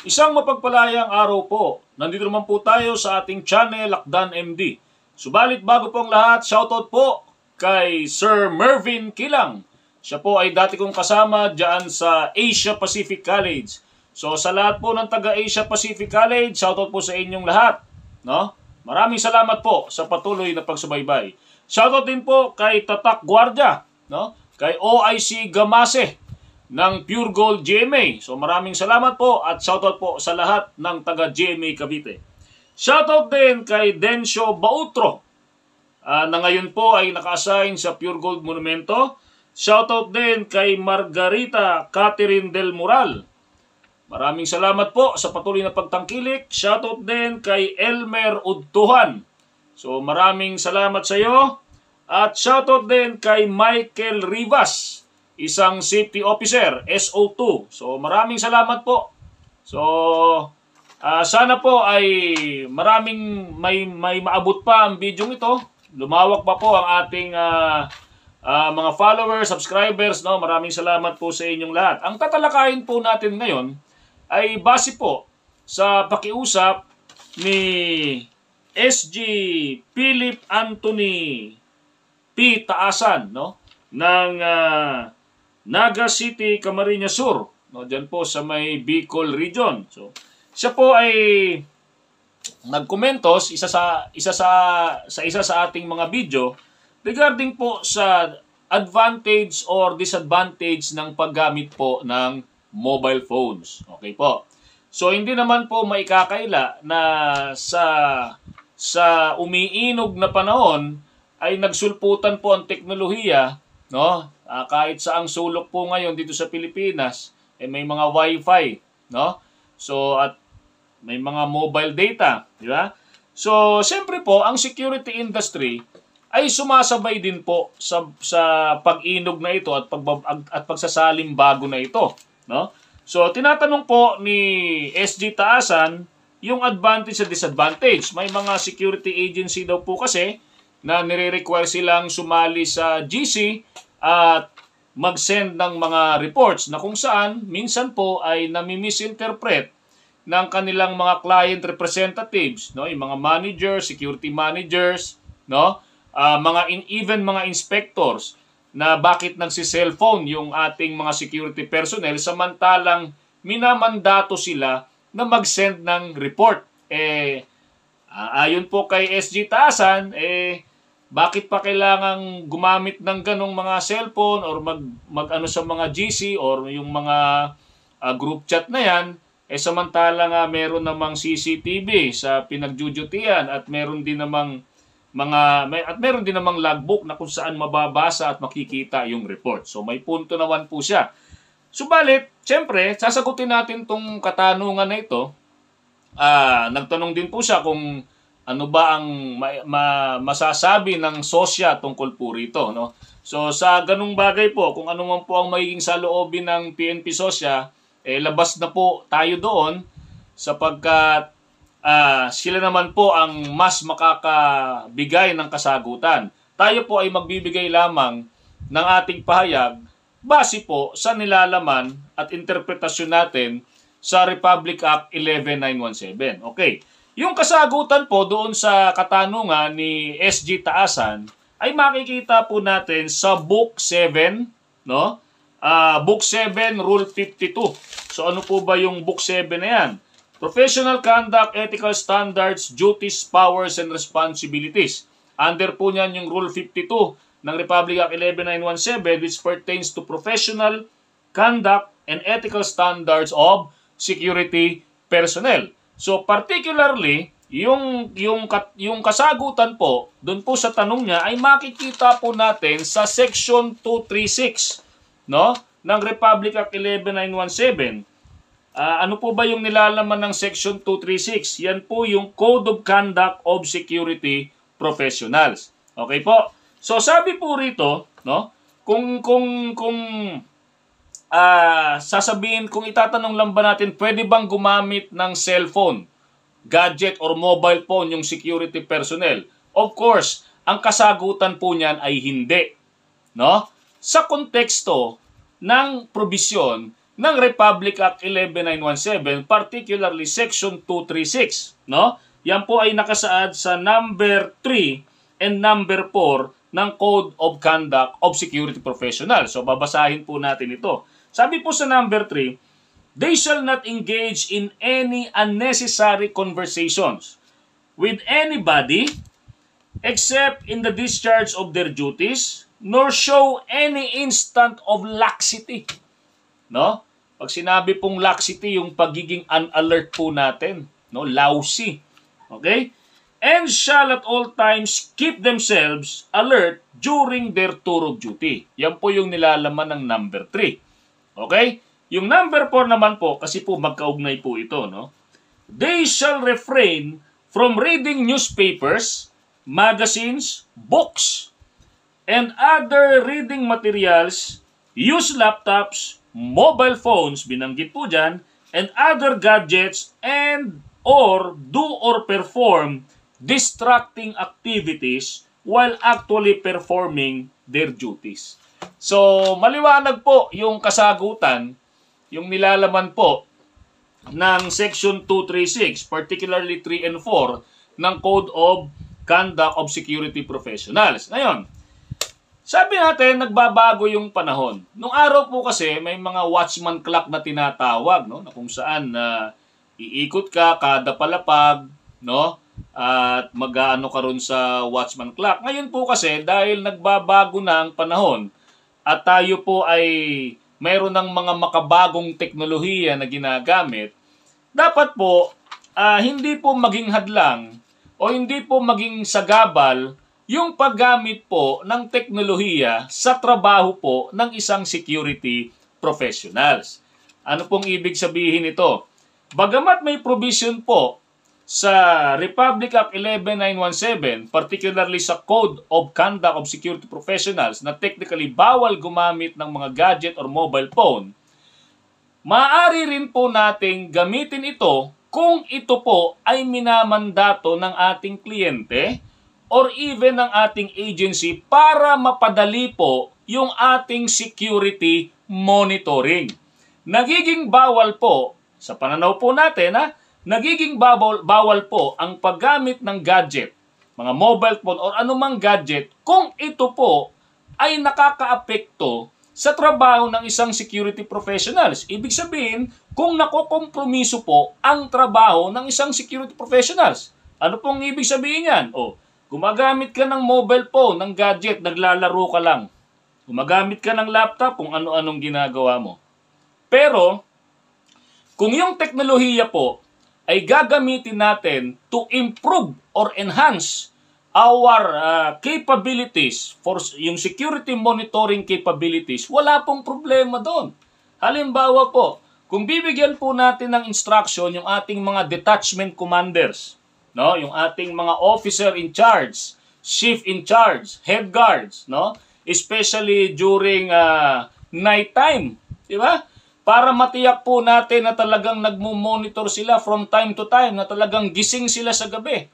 Isang mapagpalayang araw po. Nandito naman po tayo sa ating channel, Lakdan MD. Subalit bago po ang lahat, shoutout po kay Sir Mervin Kilang. Siya po ay dati kong kasama dyan sa Asia Pacific College. So sa lahat po ng taga Asia Pacific College, shoutout po sa inyong lahat. No? Maraming salamat po sa patuloy na pagsubaybay. Shoutout din po kay Tatak Guardia, no? Kay OIC Gamase ng Pure Gold GMA. So maraming salamat po at shoutout po sa lahat ng taga GMA Cavite. Shoutout din kay Dencio Bautro na ngayon po ay naka-assign sa Pure Gold Monumento. Shoutout din kay Margarita Catherine Del Moral. Maraming salamat po sa patuloy na pagtangkilik. Shoutout din kay Elmer Udtuhan. So maraming salamat sa iyo. At shoutout din kay Michael Rivas, isang safety officer, SO2. So maraming salamat po. So sana po ay maraming may maabot pa ang video ito. Lumawak pa po ang ating mga followers, subscribers, no? Maraming salamat po sa inyong lahat. Ang tatalakayin po natin ngayon ay base po sa pakiusap ni SG Philip Anthony P. Taasan, no? Ng Naga City, Camarines Sur, no? Diyan po sa may Bicol region. So, siya po ay nagkomentos isa sa ating mga video regarding po sa advantage or disadvantage ng paggamit po ng mobile phones. Okay po. So hindi naman po maikakaila na sa umiinog na panahon ay nagsulputan po ang teknolohiya, no? Kahit saang sulok po ngayon dito sa Pilipinas, may mga Wi-Fi, no? So at may mga mobile data, di ba? So siyempre po ang security industry ay sumasabay din po sa pag-inog na ito at pagsasaling bago na ito, no? So tinatanong po ni SG Taasan yung advantage at disadvantage. May mga security agency daw po kasi na nire-require silang sumali sa GC at mag-send ng mga reports na kung saan minsan po ay nami-misinterpret ng kanilang mga client representatives, no? Yung mga managers, security managers, no? Even mga inspectors na bakit nagsi-cellphone yung ating mga security personnel samantalang minamandato sila na mag-send ng report. Ayon po kay SG Taasan, bakit pa kailangang gumamit ng ganong mga cellphone or mag-ano sa mga GC or yung mga group chat na yan, samantalang meron namang CCTV sa pinagdudutian at meron din namang logbook na kung saan mababasa at makikita yung report. So may punto naman po siya. Subalit, siyempre, sasagutin natin tong katanungan na ito. Nagtanong din po siya kung ano ba ang masasabi ng SOSYA tungkol po rito, no? So sa ganung bagay po, kung ano man po ang magiging saloobin ng PNP SOSYA, labas na po tayo doon sapagkat sila naman po ang mas makakabigay ng kasagutan. Tayo po ay magbibigay lamang ng ating pahayag base po sa nilalaman at interpretasyon natin sa Republic Act 11917. Okay. Yung kasagutan po doon sa katanungan ni SG Taasan ay makikita po natin sa Book 7, no? Book 7, Rule 52. So ano po ba yung Book 7 na yan? Professional Conduct, Ethical Standards, Duties, Powers, and Responsibilities. Under po niyan yung Rule 52 ng Republic Act 11917 which pertains to professional conduct and ethical standards of security personnel. So particularly, yung kasagutan po, doon po sa tanong niya ay makikita po natin sa Section 236, no, ng Republic Act 11917. Ano po ba yung nilalaman ng Section 236? Yan po yung Code of Conduct of Security Professionals. Okay po? So sabi po rito, no, kung sasabihin, kung itatanong lang ba natin, pwede bang gumamit ng cellphone, gadget or mobile phone yung security personnel? Of course, ang kasagutan po niyan ay hindi, no? Sa konteksto ng probisyon ng Republic Act 11917, particularly Section 236, no? Yan po ay nakasaad sa number 3 and number 4 ng Code of Conduct of Security Professionals. So babasahin po natin ito. Sabi po sa number 3, they shall not engage in any unnecessary conversations with anybody except in the discharge of their duties, nor show any instant of laxity. No? Pag sinabi pong laxity, yung pagiging unalert po natin, no? Lousy. Okay? And shall at all times keep themselves alert during their tour of duty. Yan po yung nilalaman ng number 3. Okay? Yung number 4 naman po, kasi po magkaugnay po ito, no? They shall refrain from reading newspapers, magazines, books, and other reading materials, use laptops, mobile phones, binanggit po dyan, and other gadgets, and or do or perform distracting activities while actually performing their duties. So, maliwanag po yung kasagutan, yung nilalaman po ng Section 236, particularly 3 and 4 ng Code of Conduct of Security Professionals. Ngayon, sabi natin, nagbabago yung panahon. Nung araw po kasi, may mga watchman clock na tinatawag, no? Na kung saan iikot ka kada palapag, no? At mag-aano ka ron sa watchman clock. Ngayon po kasi, dahil nagbabago na ang panahon at tayo po ay mayroon ng mga makabagong teknolohiya na ginagamit, dapat po hindi po maging hadlang o hindi po maging sagabal yung paggamit po ng teknolohiya sa trabaho po ng isang security professionals. Ano pong ibig sabihin ito? Bagamat may provision po sa Republic Act 11917, particularly sa Code of Conduct of Security Professionals na technically bawal gumamit ng mga gadget or mobile phone, maaari rin po nating gamitin ito kung ito po ay minamandato ng ating kliyente or even ng ating agency para mapadali po yung ating security monitoring. Nagiging bawal po, sa pananaw po natin, nagiging bawal po ang paggamit ng gadget, mga mobile phone or anumang gadget kung ito po ay nakakaapekto sa trabaho ng isang security professionals. Ibig sabihin, kung nakokompromiso po ang trabaho ng isang security professionals. Ano pong ibig sabihin yan? Gumagamit ka ng mobile phone, ng gadget, naglalaro ka lang. Gumagamit ka ng laptop, kung ano-anong ginagawa mo. Pero, kung yung teknolohiya po ay gagamitin natin to improve or enhance our capabilities for yung security monitoring capabilities, wala pong problema doon. Halimbawa po, kung bibigyan po natin ng instruction yung ating mga detachment commanders, no, yung ating mga officer in charge, chief in charge, head guards, no, especially during night time, di ba? Para matiyak po natin na talagang nagmo-monitor sila from time to time, na talagang gising sila sa gabi,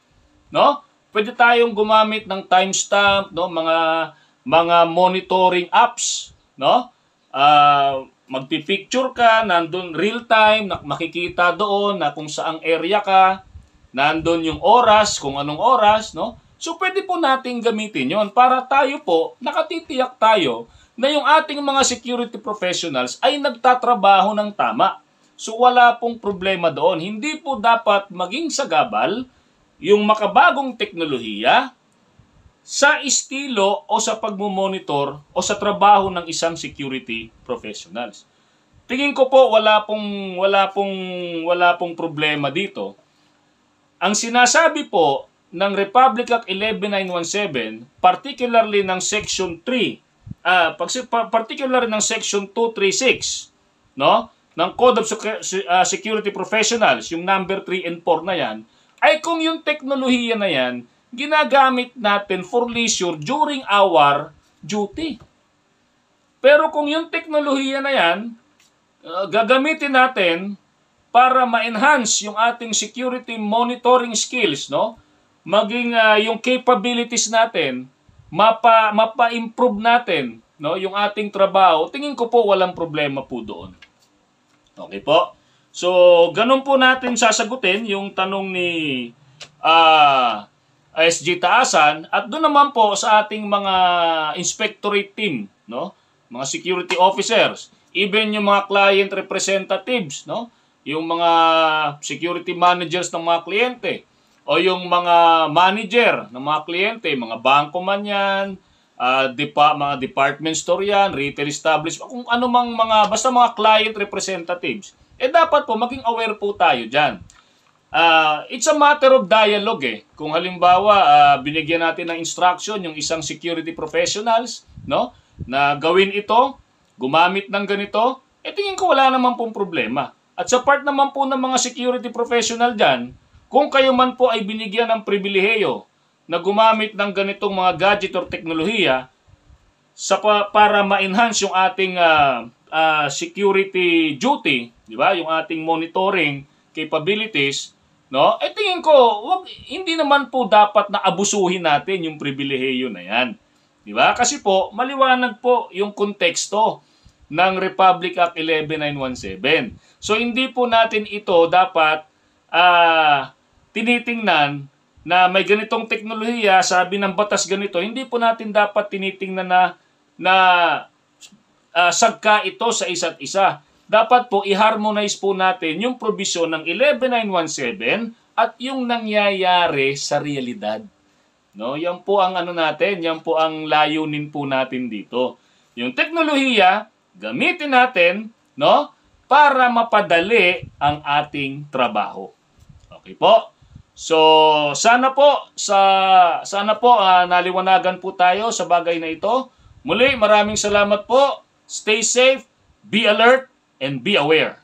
no? Pwede tayong gumamit ng timestamp, no, mga monitoring apps, no? Magpi-picture ka, nandun real time, makikita doon na kung saang area ka, nandun yung oras, kung anong oras, no? So pwede po nating gamitin 'yon para tayo po nakatitiyak tayo na yung ating mga security professionals ay nagtatrabaho ng tama. So wala pong problema doon. Hindi po dapat maging sagabal yung makabagong teknolohiya sa estilo o sa pagmumonitor o sa trabaho ng isang security professionals. Tingin ko po wala pong problema dito. Ang sinasabi po ng Republic Act 11917, particularly ng Section 3, particularly ng Section 236, no, ng Code of Security Professionals, yung number 3 and 4 na yan, ay kung yung teknolohiya na yan, ginagamit natin for leisure during our duty. Pero kung yung teknolohiya na yan, gagamitin natin para ma-enhance yung ating security monitoring skills, no? Maging yung capabilities natin, mapa-improve natin, no, yung ating trabaho, tingin ko po walang problema po doon. Okay po? So, ganun po natin sasagutin yung tanong ni SG Taasan, at doon naman po sa ating mga inspectorate team, no? Mga security officers, even yung mga client representatives, no? Yung mga security managers ng mga kliyente, o yung mga manager ng mga kliyente, mga bangko man yan, mga department store yan, retail establishment, kung ano mang mga, basta mga client representatives, dapat po maging aware po tayo dyan. It's a matter of dialogue Kung halimbawa, binigyan natin ng instruction yung isang security professionals, no, na gawin ito, gumamit ng ganito, tingin ko wala naman pong problema. At sa part naman po ng mga security professional dyan, kung kayo man po ay binigyan ng pribilehiyo na gumamit ng ganitong mga gadget or teknolohiya para ma-enhance yung ating security duty, di ba? Yung ating monitoring capabilities, no? Tingin ko, hindi naman po dapat na abusuhin natin yung pribilehiyo na yan. Di ba? Kasi po, maliwanag po yung konteksto ng Republic Act 11917. So, hindi po natin ito dapat tinitingnan na may ganitong teknolohiya, sabi ng batas ganito, hindi po natin dapat tinitingnan na sagka ito sa isa't isa. Dapat po i-harmonize po natin yung provision ng 11917 at yung nangyayari sa realidad. No, yan po ang natin, yan po ang layunin po natin dito. Yung teknolohiya, gamitin natin, no, para mapadali ang ating trabaho. Okay po? So, sana po naliwanagan po tayo sa bagay na ito. Muli, maraming salamat po. Stay safe, be alert, and be aware.